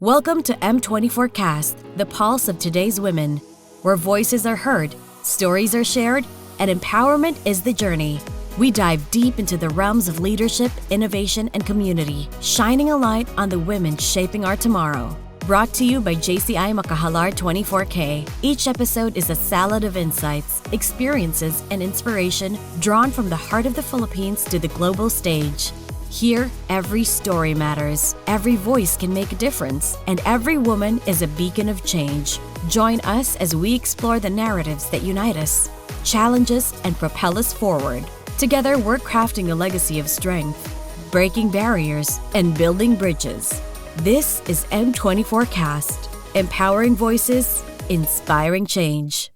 Welcome to M24KAST, the pulse of today's women, where voices are heard, stories are shared, and empowerment is the journey. We dive deep into the realms of leadership, innovation, and community, shining a light on the women shaping our tomorrow. Brought to you by JCI Makahalar 24K, each episode is a salad of insights, experiences, and inspiration drawn from the heart of the Philippines to the global stage. Here, every story matters, every voice can make a difference, and every woman is a beacon of change. Join us as we explore the narratives that unite us, challenge us, and propel us forward. Together, we're crafting a legacy of strength, breaking barriers, and building bridges. This is M24KAST, empowering voices, inspiring change.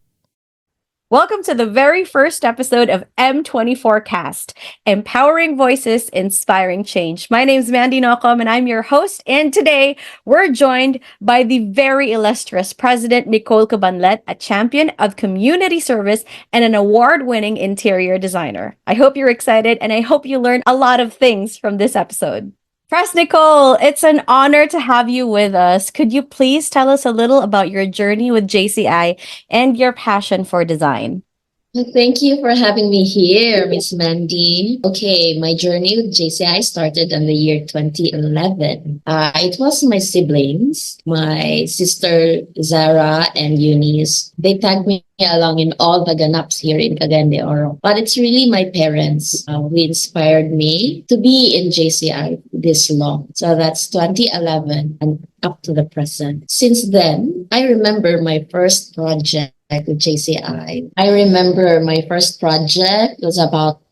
Welcome to the very first episode of M24KAST, Empowering Voices, Inspiring Change. My name is Mandy Nocom, and I'm your host. And today, we're joined by the very illustrious President Nicole Cabanlet, a champion of community service and an award-winning interior designer. I hope you're excited, and I hope you learned a lot of things from this episode. Press Nicole, it's an honor to have you with us. Could you please tell us a little about your journey with JCI and your passion for design? Thank you for having me here, Miss Mandy. Okay, my journey with JCI started in the year 2011. It was my siblings, my sister Zara and Eunice. They tagged me along in all the ganaps here in Cagayan de Oro. But it's really my parents who inspired me to be in JCI this long. So that's 2011 and up to the present. Since then, I remember my first project with JCI. I remember my first project was about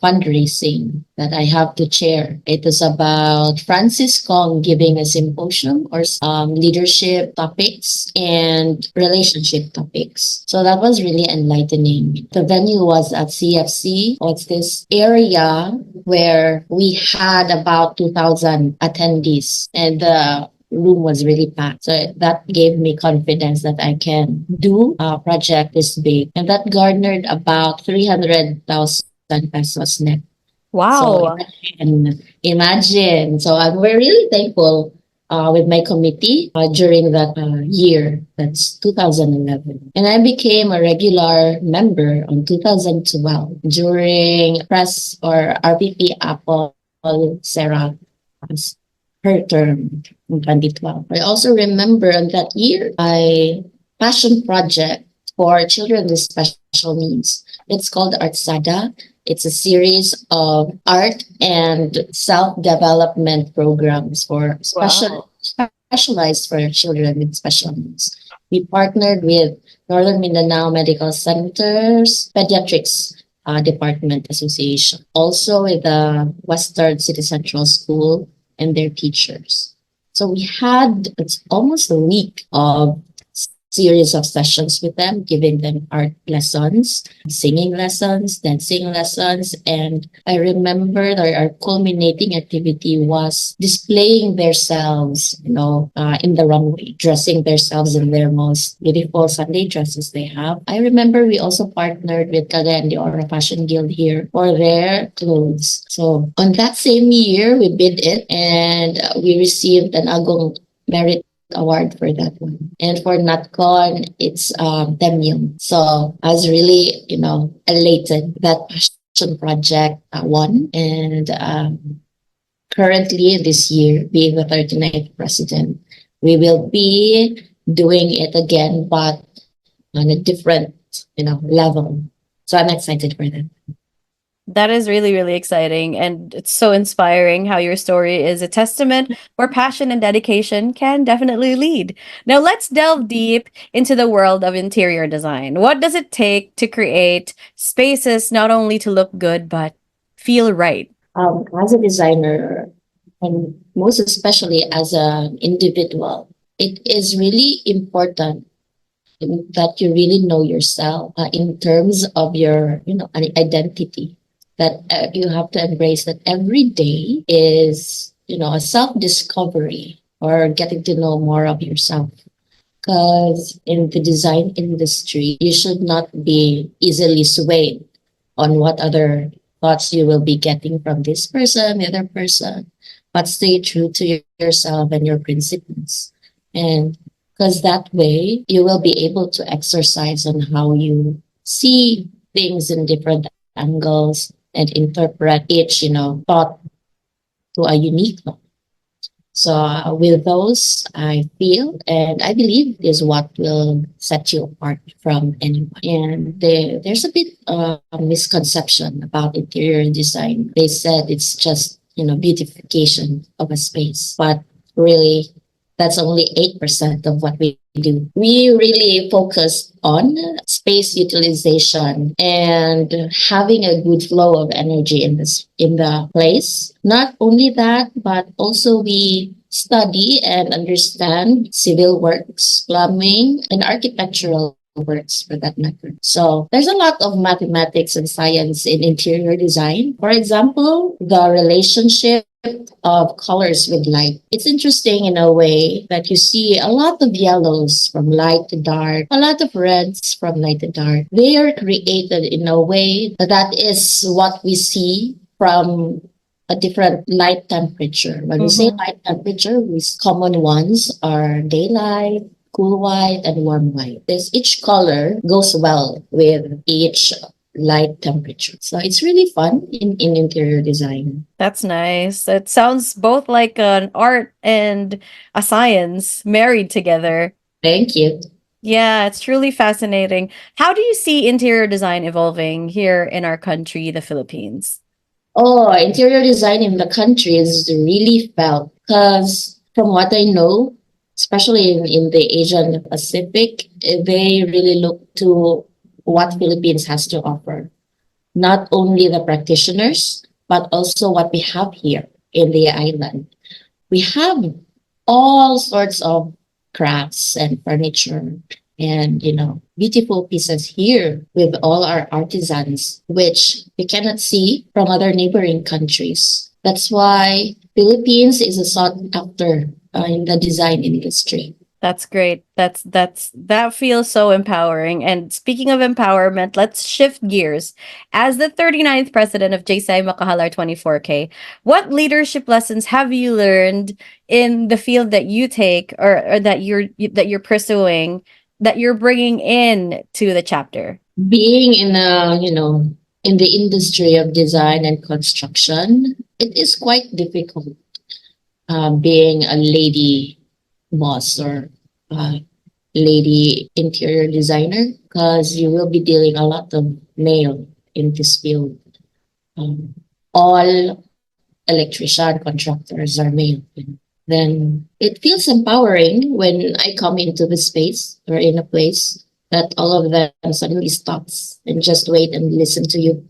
fundraising that I have to chair. It was about Francis Kong giving a symposium or leadership topics and relationship topics. So that was really enlightening. The venue was at CFC. It's this area where we had about 2,000 attendees, and the room was really packed. So that gave me confidence that I can do a project this big. And that garnered about 300,000 pesos net. Wow. So imagine. So we're really thankful with my committee during that year. That's 2011. And I became a regular member on 2012 during press or RPP Apple Sarah her term in 2012. I also remember on that year my passion project for children with special needs. It's called Artsada. It's a series of art and self-development programs for specialized for children with special needs. We partnered with Northern Mindanao Medical Centers Pediatrics Department Association, also with the Western City Central School and their teachers. So we had it's almost a week of series of sessions with them, giving them art lessons, singing lessons, dancing lessons. And I remember that our culminating activity was displaying themselves, in the runway, dressing themselves in their most beautiful Sunday dresses they have. I remember we also partnered with Cagayan de Oro Fashion Guild here for their clothes. So on that same year, we bid it and we received an Agong Merit Award for that one. And for NatCon, it's 10 million. So I was really, elated that passion project won. And currently this year, being the 39th president, we will be doing it again, but on a different, level. So I'm excited for that. That is really, really exciting. And it's so inspiring how your story is a testament where passion and dedication can definitely lead. Now, let's delve deep into the world of interior design. What does it take to create spaces not only to look good, but feel right? As a designer, and most especially as an individual, it is really important that you really know yourself in terms of your, identity. That you have to embrace that every day is, a self-discovery or getting to know more of yourself. Because in the design industry, you should not be easily swayed on what other thoughts you will be getting from this person, the other person, but stay true to yourself and your principles. And because that way you will be able to exercise on how you see things in different angles and interpret each, thought to a unique one. So with those, I feel and I believe is what will set you apart from anyone. And there's a bit of a misconception about interior design. They said it's just beautification of a space, but really that's only 8% of what we do. We really focus on space utilization and having a good flow of energy in the place. Not only that, but also we study and understand civil works, plumbing, and architectural works for that matter. So there's a lot of mathematics and science in interior design. For example, the relationship of colors with light. It's interesting in a way that you see a lot of yellows from light to dark, a lot of reds from light to dark. They are created in a way that is what we see from a different light temperature. When we say light temperature, common ones are daylight, cool white, and warm white. Each color goes well with each light temperature. So it's really fun in interior design. That's nice. It sounds both like an art and a science married together. Thank you. Yeah, it's truly fascinating. How do you see interior design evolving here in our country, the Philippines? Oh, interior design in the country is really felt because from what I know, especially in the Asian Pacific, they really look to what Philippines has to offer. Not only the practitioners, but also what we have here in the island. We have all sorts of crafts and furniture and beautiful pieces here with all our artisans which we cannot see from other neighboring countries. That's why Philippines is a sought after in the design industry. That's great. That feels so empowering. And speaking of empowerment, let's shift gears. As the 39th president of JCI Makahalar 24K, what leadership lessons have you learned in the field that you take or that you're pursuing that you're bringing in to the chapter? Being in the industry of design and construction, it is quite difficult being a lady boss or lady interior designer because you will be dealing a lot of male in this field. All electrician contractors are male. Then it feels empowering when I come into the space or in a place that all of them suddenly stops and just wait and listen to you.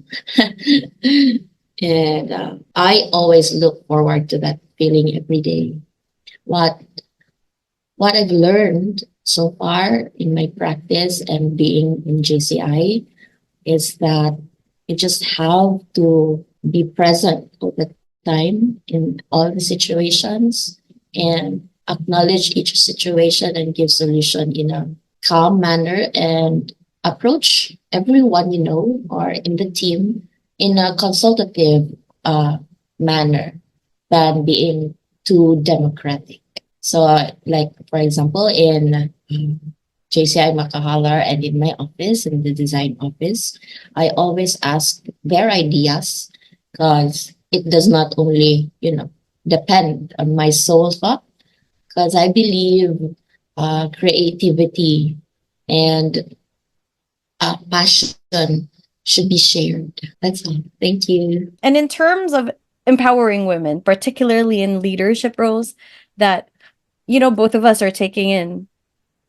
And I always look forward to that feeling every day. What what I've learned so far in my practice and being in JCI is that you just have to be present all the time in all the situations and acknowledge each situation and give solution in a calm manner and approach everyone or in the team in a consultative manner than being too democratic. So, like for example, in JCI Makahalar and in my office, in the design office, I always ask their ideas because it does not only, depend on my sole thought, because I believe creativity and passion should be shared. That's all. Thank you. And in terms of empowering women, particularly in leadership roles that, both of us are taking in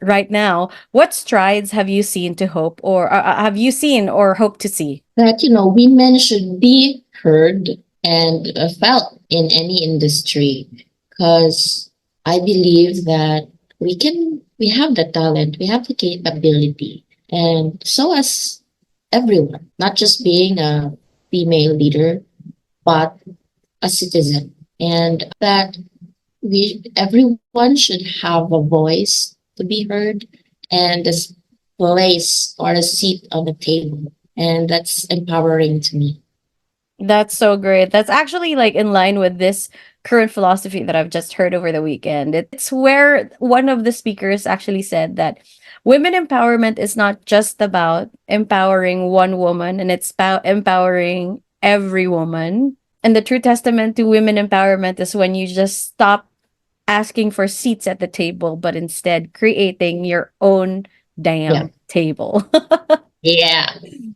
right now, what strides have you seen to hope or have you seen or hope to see? That, women should be heard and felt in any industry because I believe that we have the talent, we have the capability, and so as everyone, not just being a female leader, but a citizen, and that everyone should have a voice to be heard and a place or a seat on the table, and that's empowering to me. That's so great. That's actually like in line with this current philosophy that I've just heard over the weekend. It's where one of the speakers actually said that women empowerment is not just about empowering one woman, and it's about empowering every woman. And the true testament to women empowerment is when you just stop asking for seats at the table, but instead creating your own Yeah. damn table. Yeah.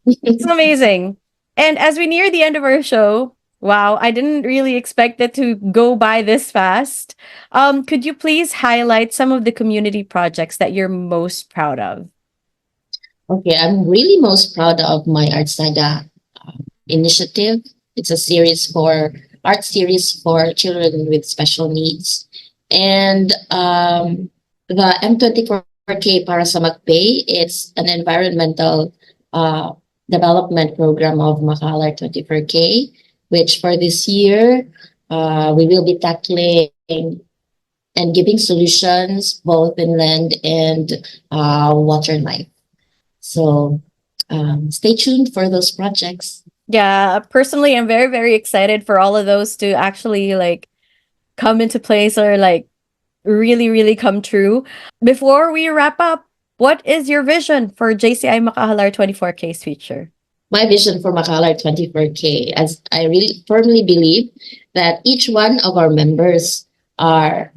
It's amazing. And as we near the end of our show, wow, I didn't really expect it to go by this fast. Could you please highlight some of the community projects that you're most proud of? Okay, I'm really most proud of my Artsada initiative. It's a series for art series for children with special needs, and the M24K para sa Magpay. It's an environmental uh, development program of Makalar 24K, which for this year we will be tackling and giving solutions both in land and water life. So stay tuned for those projects. Yeah, personally, I'm very, very excited for all of those to actually like come into place or like really, really come true. Before we wrap up, what is your vision for JCI Makahalar 24K's future? My vision for Makalar 24K, as I really firmly believe that each one of our members are,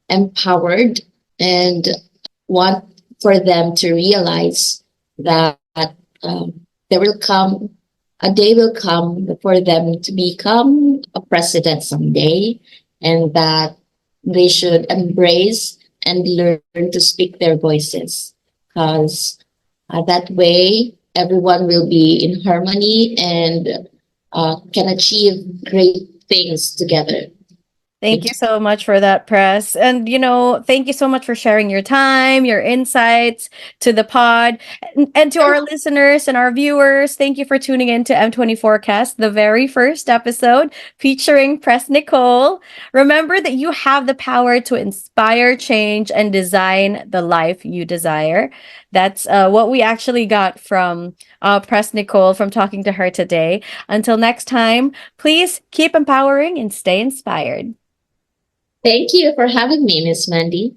empowered and want for them to realize that there will come a day will come for them to become a president someday, and that they should embrace and learn to speak their voices, because that way everyone will be in harmony and can achieve great things together. Thank Thank you you. so much for that, Press. And, thank you so much for sharing your time, your insights to the pod. And to our listeners and our viewers, thank you for tuning in to M24Cast, the very first episode featuring Press Nicole. Remember that you have the power to inspire change and design the life you desire. That's what we actually got from Press Nicole from talking to her today. Until next time, please keep empowering and stay inspired. Thank you for having me, Miss Mandy.